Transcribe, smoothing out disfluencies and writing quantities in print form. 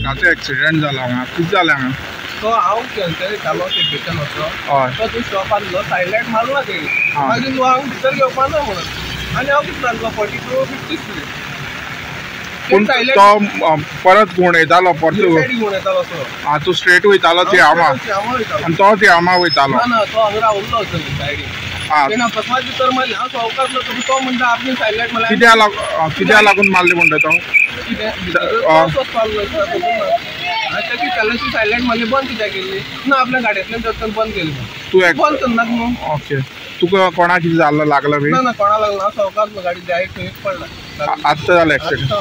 काचो एक्सिडेंट जाला हांगा कितें जालें हांगा तो हांव गेलो केपेच्यान वचोन तो तूं स्टॉप आसलो सायलेंट मारला तेणी मागीर न्हू हांव भितर घेवपा ना म्हणून आनी हांव कितें सांगलो 42 50 स्पीड पूण तो परत घुंवडायतालो परत घुंवडायतालो आं तूं स्ट्रेट वयतालो तिळामा आनी तो तिळामा वयतालो ना तो हांगा रावल्लो वचून सायडीन तेणें अकस्मात भितर मारली हांव सावकाश तो म्हणटा आपणें सायलेंट मारलें कित्याक लागून मारली म्हणटा तो कितें चलाची सायलेंट मारली बंद कित्याक केल्ली ना आपल्या गाडयेंतल्यान धरतन बंद केली तूं बंद करनाक न्हू ओके तुका कोणाक कितें जाल्लो लागला बी ना कोणा लागलो हांव सावकाश गाडी डायरेक्ट थंयच पडला आत्तां जालें एक्सिडेंट